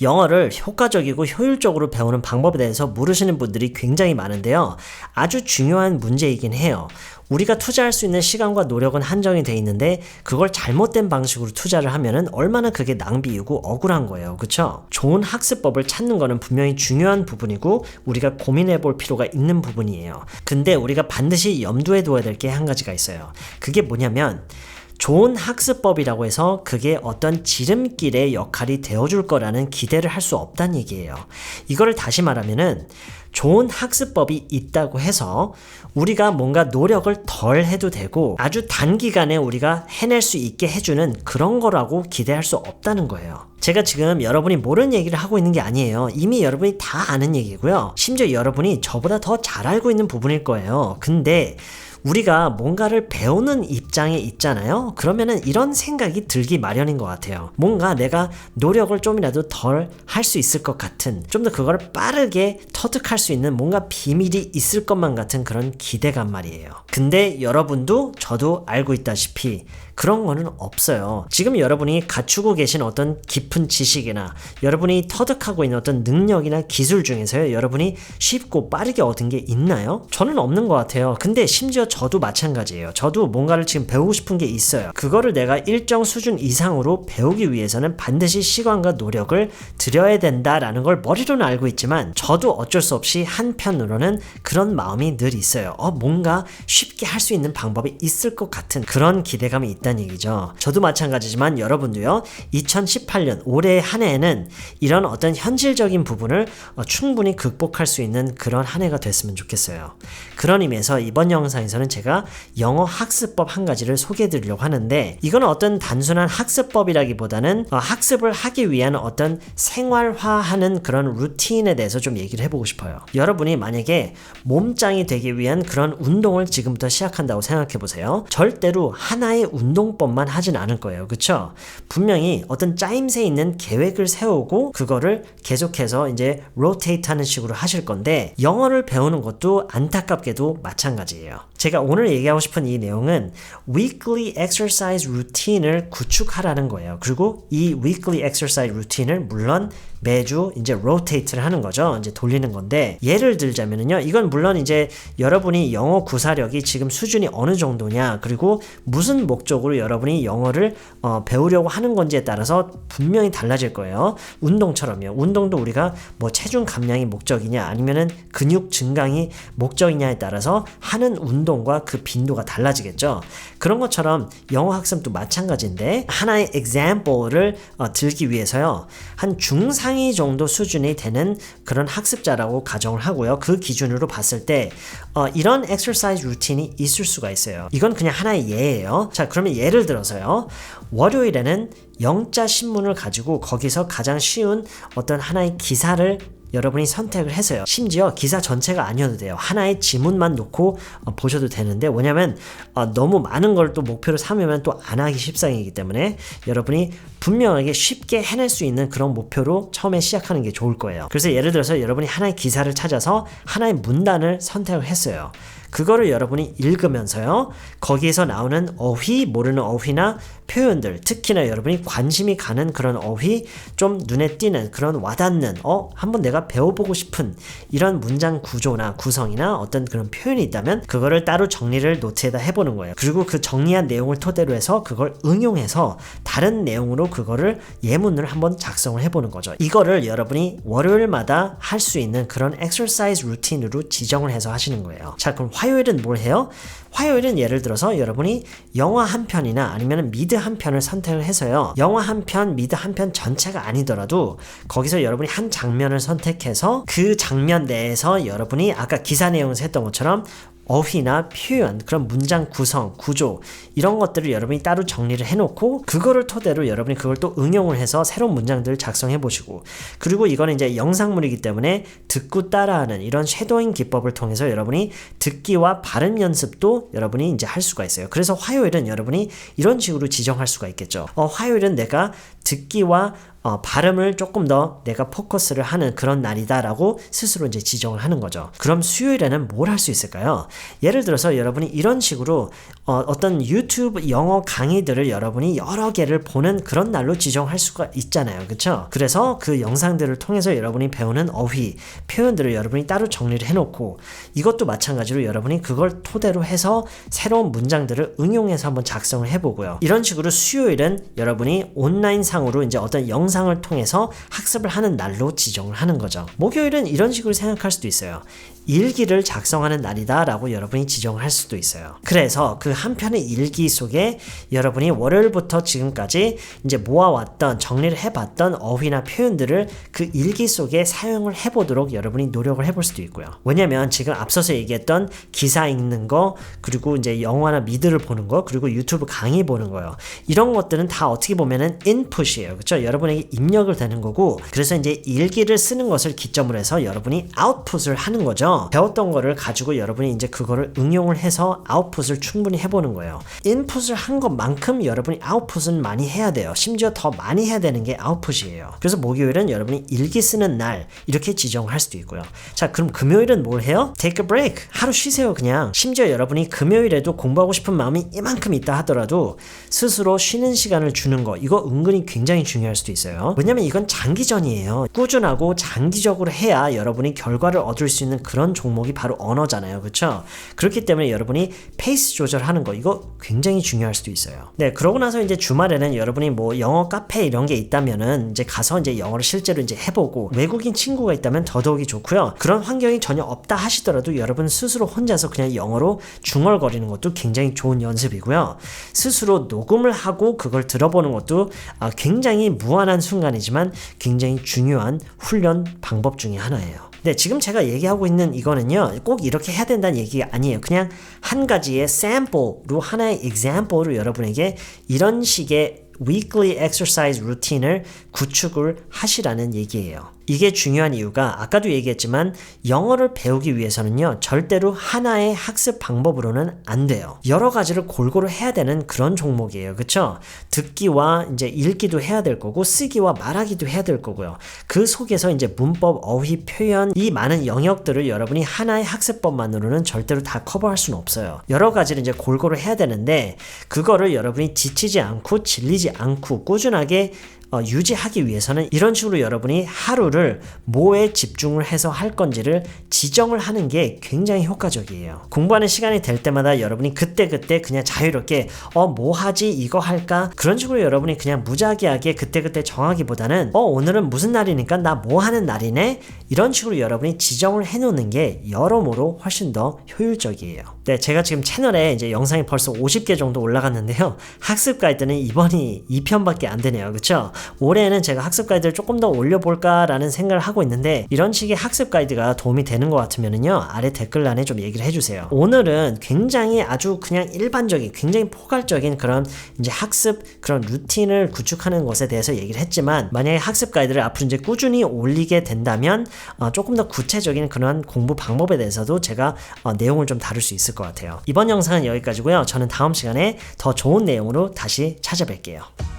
영어를 효과적이고 효율적으로 배우는 방법에 대해서 물으시는 분들이 굉장히 많은데요. 아주 중요한 문제이긴 해요. 우리가 투자할 수 있는 시간과 노력은 한정이 돼 있는데 그걸 잘못된 방식으로 투자를 하면은 얼마나 그게 낭비이고 억울한 거예요. 그쵸? 좋은 학습법을 찾는 거는 분명히 중요한 부분이고 우리가 고민해 볼 필요가 있는 부분이에요. 근데 우리가 반드시 염두에 둬야 될 게 한 가지가 있어요. 그게 뭐냐면 좋은 학습법이라고 해서 그게 어떤 지름길의 역할이 되어줄 거라는 기대를 할 수 없다는 얘기예요. 이거를 다시 말하면은 좋은 학습법이 있다고 해서 우리가 뭔가 노력을 덜 해도 되고 아주 단기간에 우리가 해낼 수 있게 해주는 그런 거라고 기대할 수 없다는 거예요. 제가 지금 여러분이 모르는 얘기를 하고 있는 게 아니에요. 이미 여러분이 다 아는 얘기고요. 심지어 여러분이 저보다 더 잘 알고 있는 부분일 거예요. 근데 우리가 뭔가를 배우는 입장에 있잖아요. 그러면은 이런 생각이 들기 마련인 것 같아요. 뭔가 내가 노력을 좀이라도 덜 할 수 있을 것 같은, 좀 더 그거를 빠르게 터득할 수 있는 뭔가 비밀이 있을 것만 같은 그런 기대감 말이에요. 근데 여러분도 저도 알고 있다시피 그런 거는 없어요. 지금 여러분이 갖추고 계신 어떤 깊은 지식이나 여러분이 터득하고 있는 어떤 능력이나 기술 중에서요, 여러분이 쉽고 빠르게 얻은 게 있나요? 저는 없는 것 같아요. 근데 심지어 저도 마찬가지예요. 저도 뭔가를 지금 배우고 싶은 게 있어요. 그거를 내가 일정 수준 이상으로 배우기 위해서는 반드시 시간과 노력을 들여야 된다라는 걸 머리로는 알고 있지만 저도 어쩔 수 없이 한편으로는 그런 마음이 늘 있어요. 뭔가 쉽게 할 수 있는 방법이 있을 것 같은 그런 기대감이 있다는 얘기죠. 저도 마찬가지지만 여러분도요, 2018년 올해 한 해에는 이런 어떤 현실적인 부분을 충분히 극복할 수 있는 그런 한 해가 됐으면 좋겠어요. 그런 의미에서 이번 영상에서는 제가 영어 학습법 한 가지를 소개해 드리려고 하는데, 이거는 어떤 단순한 학습법이라기보다는 학습을 하기 위한 어떤 생활화하는 그런 루틴에 대해서 좀 얘기를 해보고 싶어요. 여러분이 만약에 몸짱이 되기 위한 그런 운동을 지금부터 시작한다고 생각해 보세요. 절대로 하나의 운동법만 하진 않을 거예요. 그쵸? 분명히 어떤 짜임새 있는 계획을 세우고 그거를 계속해서 이제 로테이트 하는 식으로 하실 건데, 영어를 배우는 것도 안타깝게도 마찬가지예요. 제가 오늘 얘기하고 싶은 이 내용은 weekly exercise 루틴을 구축하라는 거예요. 그리고 이 weekly exercise 루틴을 물론 매주 이제 로테이트를 하는 거죠. 이제 돌리는 건데, 예를 들자면요, 이건 물론 이제 여러분이 영어 구사력이 지금 수준이 어느 정도냐, 그리고 무슨 목적으로 여러분이 영어를 배우려고 하는 건지에 따라서 분명히 달라질 거예요. 운동처럼요. 운동도 우리가 뭐 체중 감량이 목적이냐 아니면은 근육 증강이 목적이냐에 따라서 하는 운동과 그 빈도가 달라지겠죠. 그런 것처럼 영어 학습도 마찬가지인데, 하나의 example를 들기 위해서요, 한 중상위 정도 수준이 되는 그런 학습자라고 가정을 하고요. 그 기준으로 봤을 때 이런 exercise 루틴이 있을 수가 있어요. 이건 그냥 하나의 예예요. 자, 그러면 예를 들어서요, 월요일에는 영자 신문을 가지고 거기서 가장 쉬운 어떤 하나의 기사를 여러분이 선택을 해서요, 심지어 기사 전체가 아니어도 돼요. 하나의 지문만 놓고 보셔도 되는데, 뭐냐면 너무 많은 걸 또 목표로 삼으면 또 안 하기 십상이기 때문에 여러분이 분명하게 쉽게 해낼 수 있는 그런 목표로 처음에 시작하는 게 좋을 거예요. 그래서 예를 들어서 여러분이 하나의 기사를 찾아서 하나의 문단을 선택을 했어요. 그거를 여러분이 읽으면서요, 거기에서 나오는 어휘, 모르는 어휘나 표현들, 특히나 여러분이 관심이 가는 그런 어휘, 좀 눈에 띄는 그런 와닿는 한번 내가 배워보고 싶은 이런 문장 구조나 구성이나 어떤 그런 표현이 있다면 그거를 따로 정리를 노트에다 해보는 거예요. 그리고 그 정리한 내용을 토대로 해서 그걸 응용해서 다른 내용으로 그거를 예문을 한번 작성을 해보는 거죠. 이거를 여러분이 월요일마다 할 수 있는 그런 exercise 루틴으로 지정을 해서 하시는 거예요. 자, 그럼 화요일은 뭘 해요? 화요일은 예를 들어서 여러분이 영화 한 편이나 아니면 미드 한 편을 선택을 해서요, 영화 한 편, 미드 한 편 전체가 아니더라도 거기서 여러분이 한 장면을 선택해서 그 장면 내에서 여러분이 아까 기사 내용에서 했던 것처럼 어휘나 표현, 그런 문장 구성, 구조, 이런 것들을 여러분이 따로 정리를 해놓고 그거를 토대로 여러분이 그걸 또 응용을 해서 새로운 문장들을 작성해 보시고, 그리고 이거는 이제 영상물이기 때문에 듣고 따라하는 이런 쉐도잉 기법을 통해서 여러분이 듣기와 발음 연습도 여러분이 이제 할 수가 있어요. 그래서 화요일은 여러분이 이런 식으로 지정할 수가 있겠죠. 화요일은 내가 듣기와 발음을 조금 더 내가 포커스를 하는 그런 날이다라고 스스로 이제 지정을 하는 거죠. 그럼 수요일에는 뭘 할 수 있을까요? 예를 들어서 여러분이 이런 식으로 어떤 유튜브 영어 강의들을 여러분이 여러 개를 보는 그런 날로 지정할 수가 있잖아요. 그렇죠? 그래서 그 영상들을 통해서 여러분이 배우는 어휘, 표현들을 여러분이 따로 정리를 해놓고 이것도 마찬가지로 여러분이 그걸 토대로 해서 새로운 문장들을 응용해서 한번 작성을 해보고요. 이런 식으로 수요일은 여러분이 온라인 상으로 이제 어떤 영상을 통해서 학습을 하는 날로 지정을 하는 거죠. 목요일은 이런 식으로 생각할 수도 있어요. 일기를 작성하는 날이다 라고 여러분이 지정을 할 수도 있어요. 그래서 그 한 편의 일기 속에 여러분이 월요일부터 지금까지 이제 모아왔던 정리를 해봤던 어휘나 표현들을 그 일기 속에 사용을 해보도록 여러분이 노력을 해볼 수도 있고요. 왜냐면 지금 앞서서 얘기했던 기사 읽는 거, 그리고 이제 영화나 미드를 보는 거, 그리고 유튜브 강의 보는 거요. 이런 것들은 다 어떻게 보면은 인풋이에요. 그렇죠? 여러분에게 입력을 되는 거고, 그래서 이제 일기를 쓰는 것을 기점으로 해서 여러분이 아웃풋을 하는 거죠. 배웠던 거를 가지고 여러분이 이제 그거를 응용을 해서 아웃풋을 충분히 해보는 거예요. 인풋을 한 것만큼 여러분이 아웃풋은 많이 해야 돼요. 심지어 더 많이 해야 되는 게 아웃풋이에요. 그래서 목요일은 여러분이 일기 쓰는 날 이렇게 지정을 할 수도 있고요. 자, 그럼 금요일은 뭘 해요? Take a break. 하루 쉬세요 그냥. 심지어 여러분이 금요일에도 공부하고 싶은 마음이 이만큼 있다 하더라도 스스로 쉬는 시간을 주는 거, 이거 은근히 굉장히 중요할 수도 있어요. 왜냐면 이건 장기전이에요. 꾸준하고 장기적으로 해야 여러분이 결과를 얻을 수 있는 그런 종목이 바로 언어잖아요. 그렇죠? 그렇기 때문에 여러분이 페이스 조절하는 거, 이거 굉장히 중요할 수도 있어요. 네, 그러고 나서 이제 주말에는 여러분이 뭐 영어 카페 이런 게 있다면은 이제 가서 이제 영어를 실제로 이제 해보고, 외국인 친구가 있다면 더더욱이 좋고요. 그런 환경이 전혀 없다 하시더라도 여러분 스스로 혼자서 그냥 영어로 중얼거리는 것도 굉장히 좋은 연습이고요. 스스로 녹음을 하고 그걸 들어보는 것도 굉장히 무한한 순간이지만 굉장히 중요한 훈련 방법 중에 하나예요. 네, 지금 제가 얘기하고 있는 이거는요, 꼭 이렇게 해야 된다는 얘기가 아니에요. 그냥 한 가지의 샘플로, 하나의 example로 여러분에게 이런 식의 weekly exercise 루틴을 구축을 하시라는 얘기예요. 이게 중요한 이유가 아까도 얘기했지만 영어를 배우기 위해서는요, 절대로 하나의 학습 방법으로는 안 돼요. 여러 가지를 골고루 해야 되는 그런 종목이에요. 그쵸? 듣기와 이제 읽기도 해야 될 거고, 쓰기와 말하기도 해야 될 거고요. 그 속에서 이제 문법, 어휘, 표현, 이 많은 영역들을 여러분이 하나의 학습법만으로는 절대로 다 커버할 수는 없어요. 여러 가지를 이제 골고루 해야 되는데, 그거를 여러분이 지치지 않고 질리지 않고 꾸준하게 유지하기 위해서는 이런 식으로 여러분이 하루를 뭐에 집중을 해서 할 건지를 지정을 하는 게 굉장히 효과적이에요. 공부하는 시간이 될 때마다 여러분이 그때그때 그냥 자유롭게 뭐 하지? 이거 할까? 그런 식으로 여러분이 그냥 무작위하게 그때그때 정하기보다는 오늘은 무슨 날이니까 나 뭐 하는 날이네? 이런 식으로 여러분이 지정을 해놓는 게 여러모로 훨씬 더 효율적이에요. 네, 제가 지금 채널에 이제 영상이 벌써 50개 정도 올라갔는데요. 학습 가이드는 이번이 2편밖에 안 되네요. 그쵸? 올해는 제가 학습 가이드를 조금 더 올려볼까라는 생각을 하고 있는데, 이런 식의 학습 가이드가 도움이 되는 것 같으면은요, 아래 댓글란에 좀 얘기를 해주세요. 오늘은 굉장히 아주 그냥 일반적인, 굉장히 포괄적인 그런 이제 학습 그런 루틴을 구축하는 것에 대해서 얘기를 했지만, 만약에 학습 가이드를 앞으로 이제 꾸준히 올리게 된다면 조금 더 구체적인 그런 공부 방법에 대해서도 제가 내용을 좀 다룰 수 있을 것 같아요. 이번 영상은 여기까지고요. 저는 다음 시간에 더 좋은 내용으로 다시 찾아뵐게요.